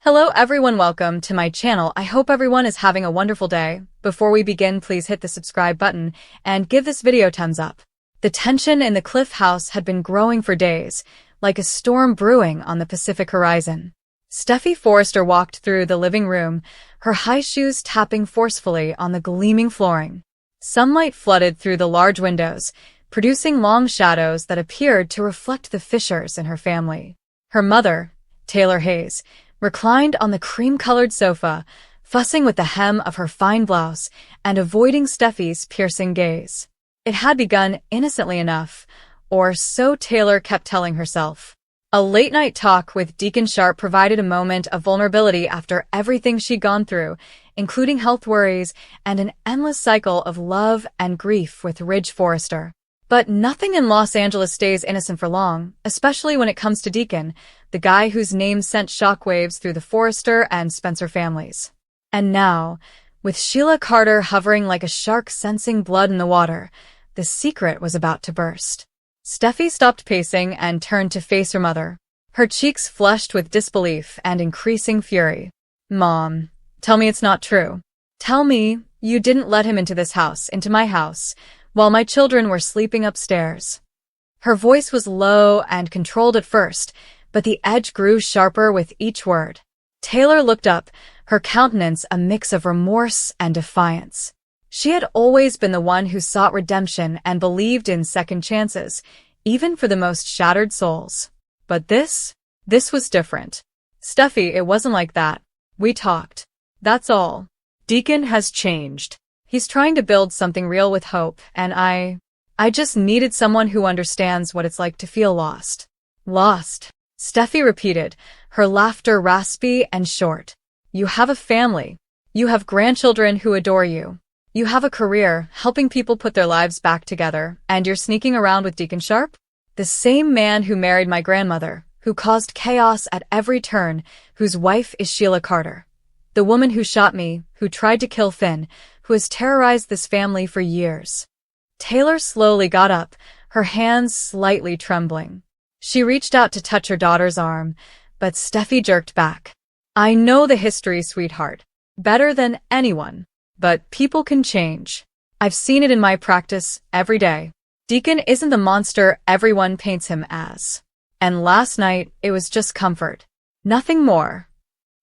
Hello everyone, welcome to my channel. I hope everyone is having a wonderful day. Before we begin, please hit the subscribe button and give this video a thumbs up. The tension in the Cliff house had been growing for days, like a storm brewing on the Pacific horizon. Steffi Forrester walked through the living room, her high shoes tapping forcefully on the gleaming flooring. Sunlight flooded through the large windows, producing long shadows that appeared to reflect the fissures in her family. Her mother, Taylor Hayes, reclined on the cream-colored sofa, fussing with the hem of her fine blouse and avoiding Steffi's piercing gaze. It had begun innocently enough, or so Taylor kept telling herself. A late-night talk with Deacon Sharp provided a moment of vulnerability after everything she'd gone through, including health worries and an endless cycle of love and grief with Ridge Forrester. But nothing in Los Angeles stays innocent for long, especially when it comes to Deacon, the guy whose name sent shockwaves through the Forrester and Spencer families. And now, with Sheila Carter hovering like a shark sensing blood in the water, the secret was about to burst. Steffi stopped pacing and turned to face her mother, her cheeks flushed with disbelief and increasing fury. "Mom, tell me it's not true. Tell me you didn't let him into this house, into my house, while my children were sleeping upstairs." Her voice was low and controlled at first, but the edge grew sharper with each word. Taylor looked up, her countenance a mix of remorse and defiance. She had always been the one who sought redemption and believed in second chances, even for the most shattered souls. But this was different. "Steffi, it wasn't like that. We talked. That's all. Deacon has changed. He's trying to build something real with hope, and I just needed someone who understands what it's like to feel lost." "Lost," Steffi repeated, her laughter raspy and short. "You have a family. You have grandchildren who adore you. You have a career, helping people put their lives back together, and you're sneaking around with Deacon Sharp? The same man who married my grandmother, who caused chaos at every turn, whose wife is Sheila Carter. The woman who shot me, who tried to kill Finn, who has terrorized this family for years." Taylor slowly got up, her hands slightly trembling. She reached out to touch her daughter's arm, but Steffi jerked back. "I know the history, sweetheart. Better than anyone. But people can change. I've seen it in my practice every day. Deacon isn't the monster everyone paints him as. And last night, it was just comfort. Nothing more.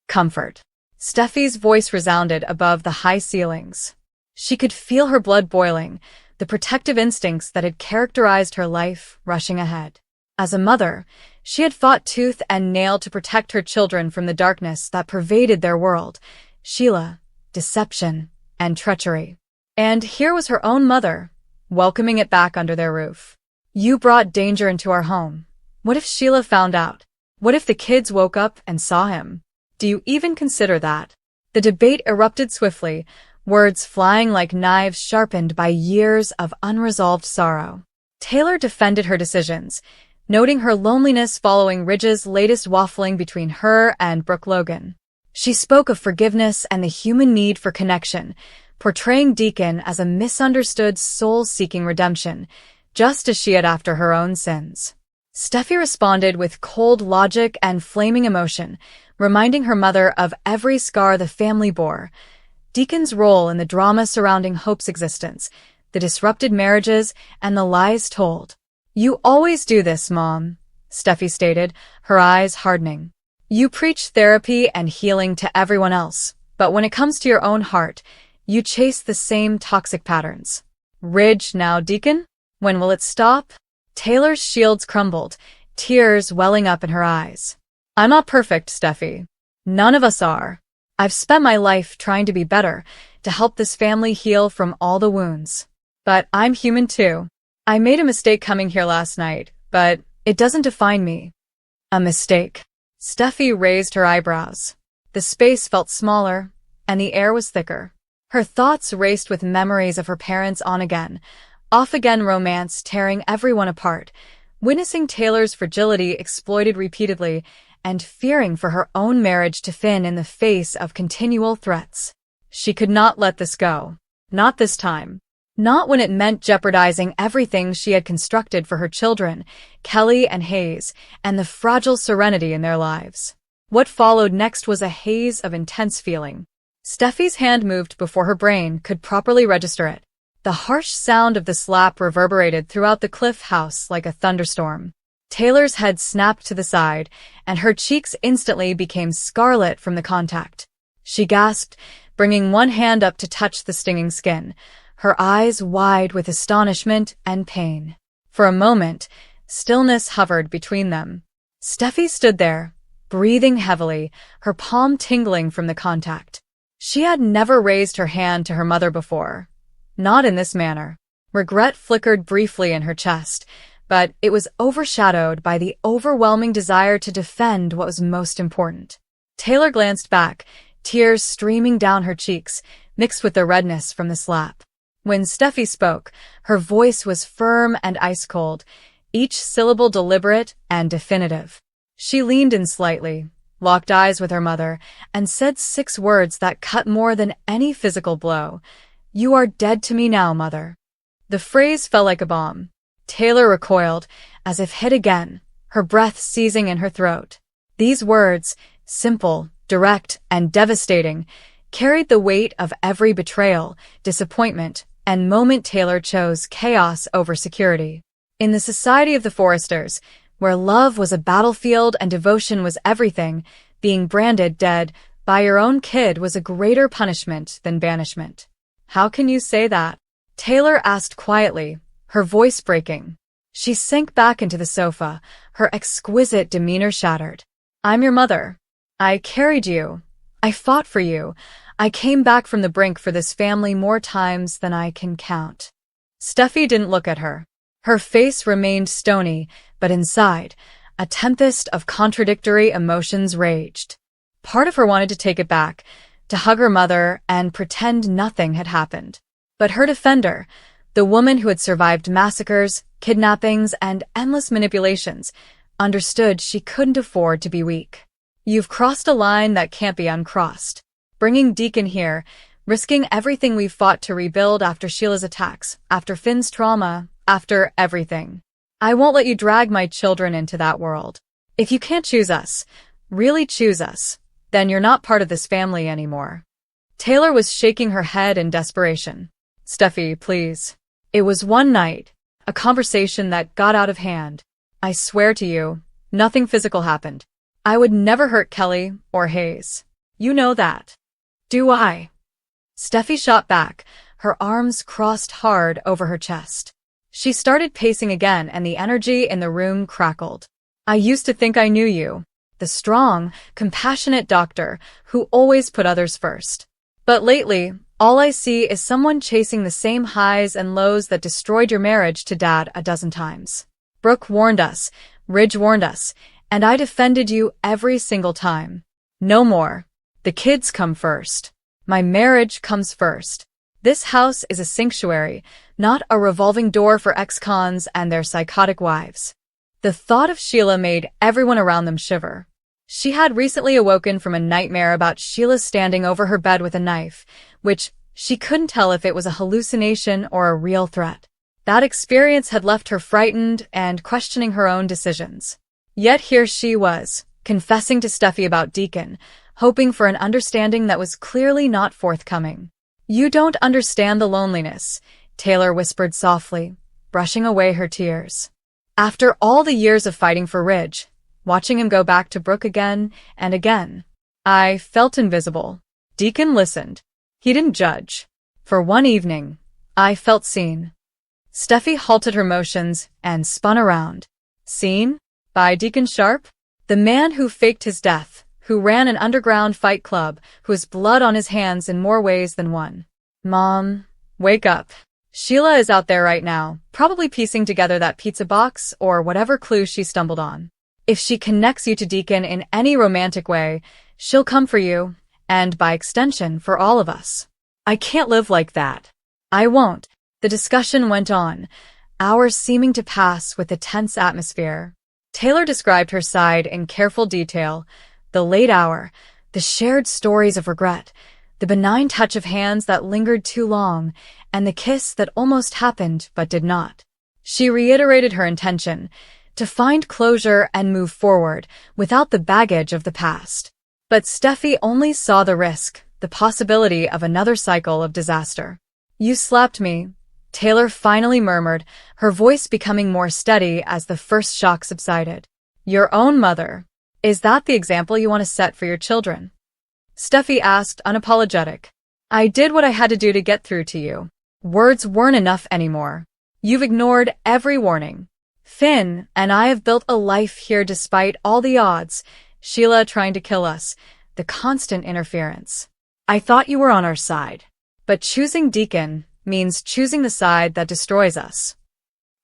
Comfort." Steffi's voice resounded above the high ceilings. She could feel her blood boiling, the protective instincts that had characterized her life rushing ahead. As a mother, she had fought tooth and nail to protect her children from the darkness that pervaded their world. Sheila, deception, and treachery. And here was her own mother, welcoming it back under their roof. "You brought danger into our home. What if Sheila found out? What if the kids woke up and saw him? Do you even consider that?" The debate erupted swiftly, words flying like knives sharpened by years of unresolved sorrow. Taylor defended her decisions, noting her loneliness following Ridge's latest waffling between her and Brooke Logan. She spoke of forgiveness and the human need for connection, portraying Deacon as a misunderstood soul seeking redemption, just as she had after her own sins. Steffi responded with cold logic and flaming emotion, reminding her mother of every scar the family bore, Deacon's role in the drama surrounding Hope's existence, the disrupted marriages, and the lies told. "You always do this, Mom," Steffi stated, her eyes hardening. "You preach therapy and healing to everyone else, but when it comes to your own heart, you chase the same toxic patterns. Ridge, now Deacon? When will it stop?" Taylor's shields crumbled, tears welling up in her eyes. "I'm not perfect, Steffi. None of us are. I've spent my life trying to be better, to help this family heal from all the wounds. But I'm human too. I made a mistake coming here last night, but it doesn't define me." "A mistake?" Steffi raised her eyebrows. The space felt smaller, and the air was thicker. Her thoughts raced with memories of her parents' on-again, off-again romance tearing everyone apart, witnessing Taylor's fragility exploited repeatedly, and fearing for her own marriage to Finn in the face of continual threats. She could not let this go. Not this time. Not when it meant jeopardizing everything she had constructed for her children, Kelly and Hayes, and the fragile serenity in their lives. What followed next was a haze of intense feeling. Steffi's hand moved before her brain could properly register it. The harsh sound of the slap reverberated throughout the Cliff house like a thunderstorm. Taylor's head snapped to the side, and her cheeks instantly became scarlet from the contact. She gasped, bringing one hand up to touch the stinging skin, her eyes wide with astonishment and pain. For a moment, stillness hovered between them. Steffi stood there, breathing heavily, her palm tingling from the contact. She had never raised her hand to her mother before. Not in this manner. Regret flickered briefly in her chest, but it was overshadowed by the overwhelming desire to defend what was most important. Taylor glanced back, tears streaming down her cheeks, mixed with the redness from the slap. When Steffi spoke, her voice was firm and ice-cold, each syllable deliberate and definitive. She leaned in slightly, locked eyes with her mother, and said 6 words that cut more than any physical blow. "You are dead to me now, Mother." The phrase fell like a bomb. Taylor recoiled, as if hit again, her breath seizing in her throat. These words, simple, direct, and devastating, carried the weight of every betrayal, disappointment, and moment Taylor chose chaos over security. In the society of the Foresters, where love was a battlefield and devotion was everything, being branded dead by your own kid was a greater punishment than banishment. "How can you say that?" Taylor asked quietly, her voice breaking. She sank back into the sofa, her exquisite demeanor shattered. "I'm your mother. I carried you. I fought for you. I came back from the brink for this family more times than I can count." Steffi didn't look at her. Her face remained stony, but inside, a tempest of contradictory emotions raged. Part of her wanted to take it back, to hug her mother and pretend nothing had happened. But her defender, the woman who had survived massacres, kidnappings, and endless manipulations, understood she couldn't afford to be weak. "You've crossed a line that can't be uncrossed. Bringing Deacon here, risking everything we've fought to rebuild after Sheila's attacks, after Finn's trauma, after everything. I won't let you drag my children into that world. If you can't choose us, really choose us, then you're not part of this family anymore." Taylor was shaking her head in desperation. "Steffi, please." It was one night, a conversation that got out of hand. "I swear to you, nothing physical happened. I would never hurt Kelly or Hayes. You know that." "Do I?" Steffi shot back, her arms crossed hard over her chest. She started pacing again, and the energy in the room crackled. "I used to think I knew you, the strong, compassionate doctor who always put others first. But lately, all I see is someone chasing the same highs and lows that destroyed your marriage to Dad a dozen times. Brooke warned us, Ridge warned us, and I defended you every single time. No more. The kids come first. My marriage comes first. This house is a sanctuary, not a revolving door for ex-cons and their psychotic wives." The thought of Sheila made everyone around them shiver. She had recently awoken from a nightmare about Sheila standing over her bed with a knife, which she couldn't tell if it was a hallucination or a real threat. That experience had left her frightened and questioning her own decisions. Yet here she was, confessing to Steffi about Deacon, hoping for an understanding that was clearly not forthcoming. "You don't understand the loneliness," Taylor whispered softly, brushing away her tears. "After all the years of fighting for Ridge, watching him go back to Brooke again and again, I felt invisible. Deacon listened. He didn't judge. For one evening, I felt seen." Steffi halted her motions and spun around. "Seen? By Deacon Sharp? The man who faked his death, who ran an underground fight club, who has blood on his hands in more ways than one. Mom, wake up. Sheila is out there right now, probably piecing together that pizza box or whatever clue she stumbled on. If she connects you to Deacon in any romantic way, she'll come for you, and by extension for all of us. I can't live like that. I won't." The discussion went on, hours seeming to pass with a tense atmosphere. Taylor described her side in careful detail, the late hour, the shared stories of regret, the benign touch of hands that lingered too long, and the kiss that almost happened but did not. She reiterated her intention, to find closure and move forward without the baggage of the past. But Steffi only saw the risk, the possibility of another cycle of disaster. "You slapped me," Taylor finally murmured, her voice becoming more steady as the first shock subsided. "Your own mother. Is that the example you want to set for your children?" Steffi asked, unapologetic. "I did what I had to do to get through to you. Words weren't enough anymore. You've ignored every warning. Finn and I have built a life here despite all the odds, Sheila trying to kill us, the constant interference. I thought you were on our side. But choosing Deacon means choosing the side that destroys us."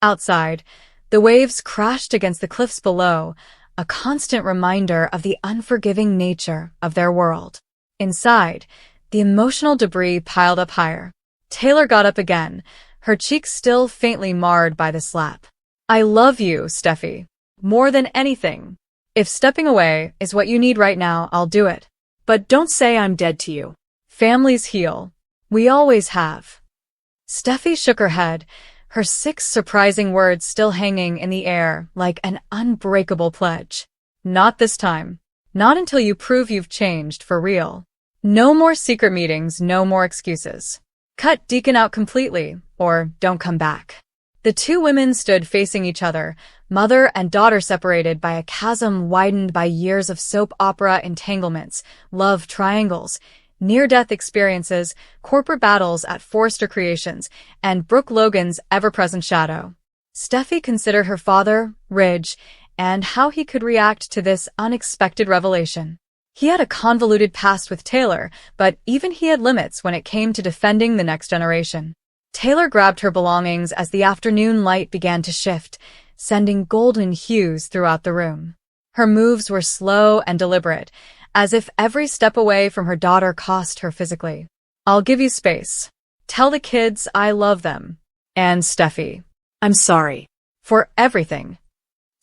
Outside, the waves crashed against the cliffs below, a constant reminder of the unforgiving nature of their world. Inside, the emotional debris piled up higher. Taylor got up again, her cheeks still faintly marred by the slap. "I love you, Steffi. More than anything. If stepping away is what you need right now, I'll do it. But don't say I'm dead to you. Families heal. We always have." Steffi shook her head, her 6 surprising words still hanging in the air like an unbreakable pledge. "Not this time. Not until you prove you've changed for real. No more secret meetings, no more excuses. Cut Deacon out completely, or don't come back." The two women stood facing each other, mother and daughter separated by a chasm widened by years of soap opera entanglements, love triangles, near-death experiences, corporate battles at Forrester Creations, and Brooke Logan's ever-present shadow. Steffi considered her father, Ridge, and how he could react to this unexpected revelation. He had a convoluted past with Taylor, but even he had limits when it came to defending the next generation. Taylor grabbed her belongings as the afternoon light began to shift, sending golden hues throughout the room. Her moves were slow and deliberate, as if every step away from her daughter cost her physically. "I'll give you space. Tell the kids I love them. And Steffi, I'm sorry. For everything."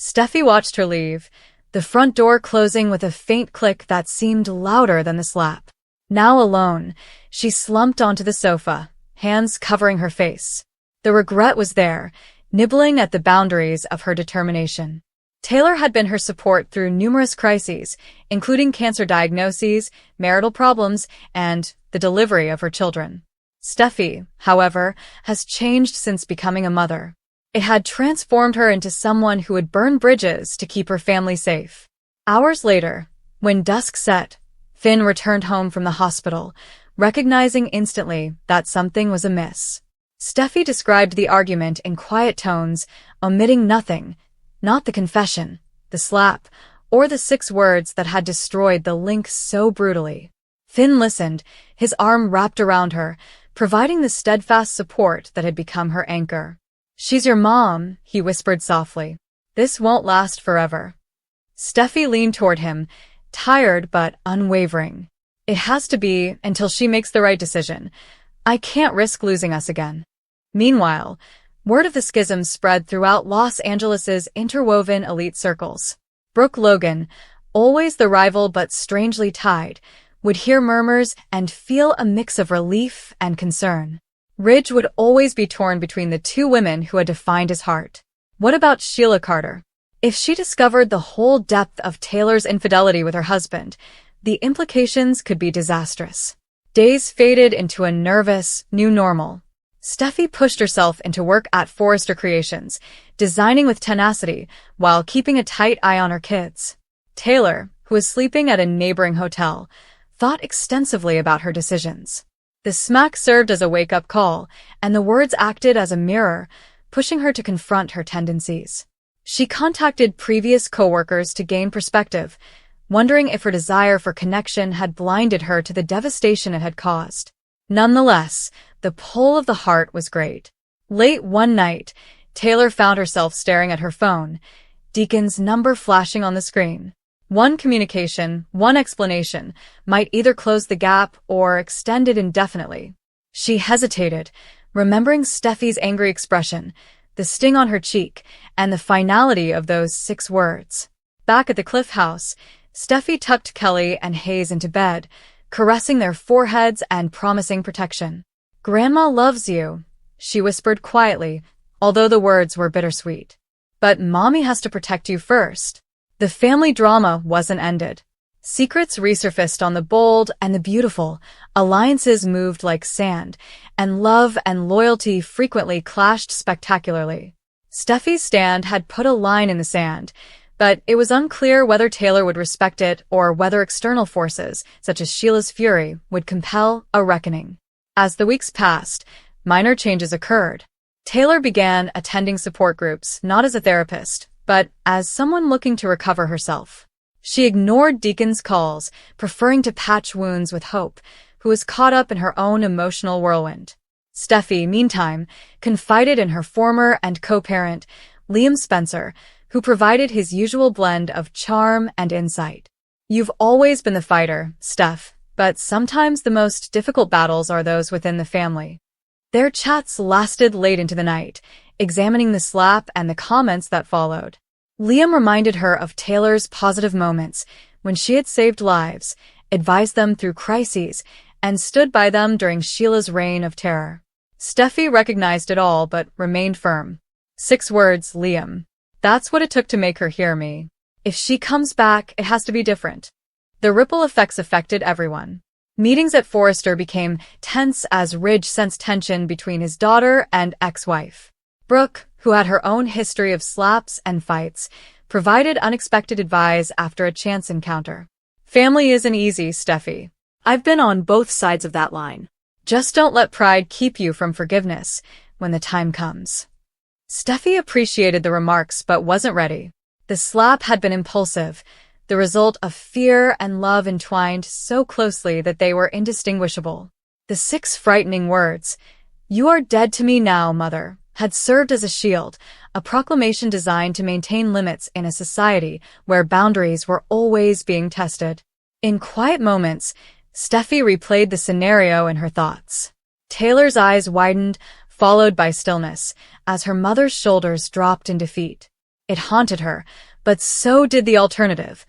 Steffi watched her leave, the front door closing with a faint click that seemed louder than the slap. Now alone, she slumped onto the sofa, hands covering her face. The regret was there, nibbling at the boundaries of her determination. Taylor had been her support through numerous crises, including cancer diagnoses, marital problems, and the delivery of her children. Steffi, however, has changed since becoming a mother. It had transformed her into someone who would burn bridges to keep her family safe. Hours later, when dusk set, Finn returned home from the hospital, recognizing instantly that something was amiss. Steffi described the argument in quiet tones, omitting nothing, not the confession, the slap, or the 6 words that had destroyed the link so brutally. Finn listened, his arm wrapped around her, providing the steadfast support that had become her anchor. "She's your mom," he whispered softly. "This won't last forever." Steffi leaned toward him, tired but unwavering. "It has to be until she makes the right decision. I can't risk losing us again." Meanwhile, word of the schism spread throughout Los Angeles's interwoven elite circles. Brooke Logan, always the rival but strangely tied, would hear murmurs and feel a mix of relief and concern. Ridge would always be torn between the two women who had defined his heart. What about Sheila Carter? If she discovered the whole depth of Taylor's infidelity with her husband, the implications could be disastrous. Days faded into a nervous, new normal. Steffi pushed herself into work at Forrester Creations, designing with tenacity while keeping a tight eye on her kids. Taylor, who was sleeping at a neighboring hotel, thought extensively about her decisions. The smack served as a wake-up call, and the words acted as a mirror, pushing her to confront her tendencies. She contacted previous coworkers to gain perspective, wondering if her desire for connection had blinded her to the devastation it had caused. Nonetheless, the pull of the heart was great. Late one night, Taylor found herself staring at her phone, Deacon's number flashing on the screen. One communication, one explanation, might either close the gap or extend it indefinitely. She hesitated, remembering Steffi's angry expression, the sting on her cheek, and the finality of those 6 words. Back at the Cliff House, Steffi tucked Kelly and Hayes into bed, caressing their foreheads and promising protection. "Grandma loves you," she whispered quietly, although the words were bittersweet. But mommy has to protect you first. The family drama wasn't ended. Secrets resurfaced on the bold and the beautiful, alliances moved like sand, and love and loyalty frequently clashed spectacularly. Steffi's stand had put a line in the sand, but it was unclear whether Taylor would respect it or whether external forces, such as Sheila's fury, would compel a reckoning. As the weeks passed, minor changes occurred. Taylor began attending support groups, not as a therapist, but as someone looking to recover herself. She ignored Deacon's calls, preferring to patch wounds with Hope, who was caught up in her own emotional whirlwind. Steffi, meantime, confided in her former and co-parent, Liam Spencer, who provided his usual blend of charm and insight. You've always been the fighter, Steph, but sometimes the most difficult battles are those within the family. Their chats lasted late into the night, examining the slap and the comments that followed. Liam reminded her of Taylor's positive moments when she had saved lives, advised them through crises, and stood by them during Sheila's reign of terror. Steffi recognized it all but remained firm. 6 words, Liam. That's what it took to make her hear me. If she comes back, it has to be different. The ripple effects affected everyone. Meetings at Forrester became tense as Ridge sensed tension between his daughter and ex-wife. Brooke, who had her own history of slaps and fights, provided unexpected advice after a chance encounter. Family isn't easy, Steffi. I've been on both sides of that line. Just don't let pride keep you from forgiveness when the time comes. Steffi appreciated the remarks but wasn't ready. The slap had been impulsive, the result of fear and love entwined so closely that they were indistinguishable. The 6 frightening words, "You are dead to me now, mother," had served as a shield, a proclamation designed to maintain limits in a society where boundaries were always being tested. In quiet moments, Steffi replayed the scenario in her thoughts. Taylor's eyes widened, followed by stillness, as her mother's shoulders dropped in defeat. It haunted her, but so did the alternative.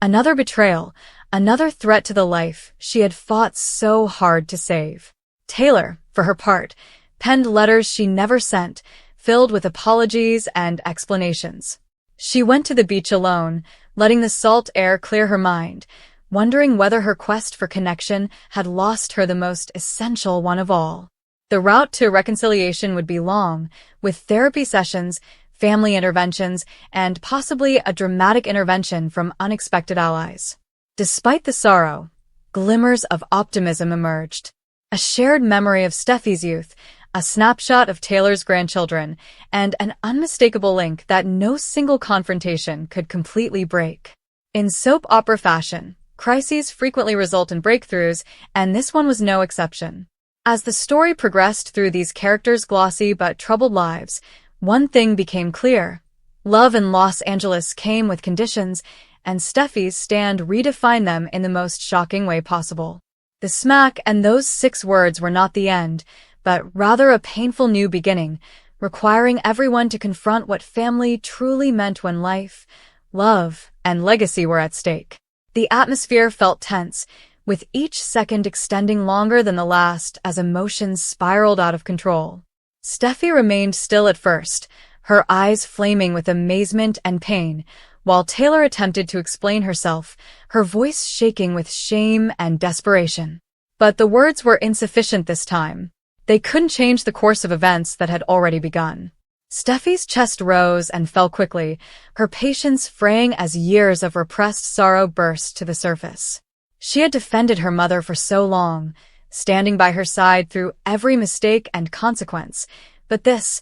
Another betrayal, another threat to the life she had fought so hard to save. Taylor, for her part, penned letters she never sent, filled with apologies and explanations. She went to the beach alone, letting the salt air clear her mind, wondering whether her quest for connection had lost her the most essential one of all. The route to reconciliation would be long, with therapy sessions, family interventions, and possibly a dramatic intervention from unexpected allies. Despite the sorrow, glimmers of optimism emerged. A shared memory of Steffi's youth, a snapshot of Taylor's grandchildren, and an unmistakable link that no single confrontation could completely break. In soap opera fashion, crises frequently result in breakthroughs, and this one was no exception. As the story progressed through these characters' glossy but troubled lives, one thing became clear. Love in Los Angeles came with conditions, and Steffi's stand redefined them in the most shocking way possible. The smack and those 6 words were not the end, but rather a painful new beginning, requiring everyone to confront what family truly meant when life, love, and legacy were at stake. The atmosphere felt tense, with each second extending longer than the last as emotions spiraled out of control. Steffi remained still at first, her eyes flaming with amazement and pain, while Taylor attempted to explain herself, her voice shaking with shame and desperation. But the words were insufficient this time. They couldn't change the course of events that had already begun. Steffi's chest rose and fell quickly, her patience fraying as years of repressed sorrow burst to the surface. She had defended her mother for so long, standing by her side through every mistake and consequence, but this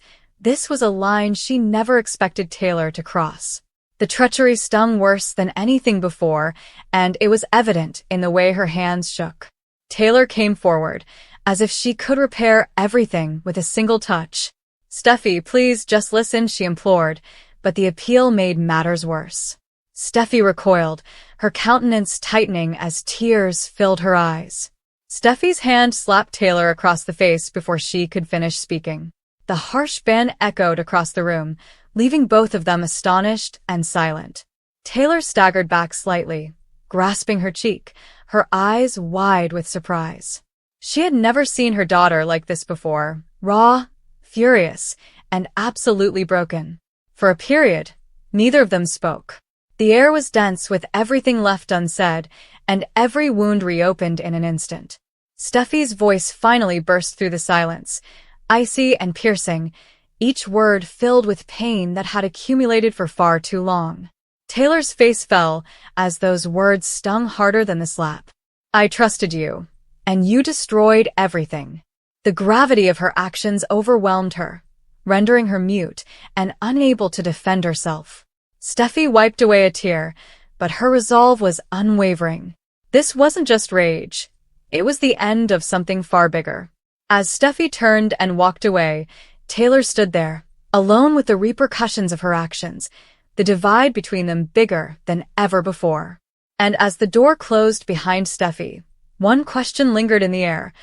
was a line she never expected Taylor to cross. The treachery stung worse than anything before, and it was evident in the way her hands shook. Taylor came forward, as if she could repair everything with a single touch. "Steffi, please just listen," she implored, but the appeal made matters worse. Steffi recoiled, her countenance tightening as tears filled her eyes. Steffi's hand slapped Taylor across the face before she could finish speaking. The harsh ban echoed across the room, leaving both of them astonished and silent. Taylor staggered back slightly, grasping her cheek, her eyes wide with surprise. She had never seen her daughter like this before, raw, furious, and absolutely broken. For a period, neither of them spoke. The air was dense with everything left unsaid, and every wound reopened in an instant. STEPHY'S voice finally burst through the silence, icy and piercing, each word filled with pain that had accumulated for far too long. Taylor's face fell as those words stung harder than the slap. I trusted you, and you destroyed everything. The gravity of her actions overwhelmed her, rendering her mute and unable to defend herself. Steffi wiped away a tear, but her resolve was unwavering. This wasn't just rage. It was the end of something far bigger. As Steffi turned and walked away, Taylor stood there, alone with the repercussions of her actions, the divide between them bigger than ever before. And as the door closed behind Steffi, one question lingered in the air.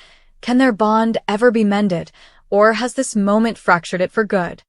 Can their bond ever be mended, or has this moment fractured it for good?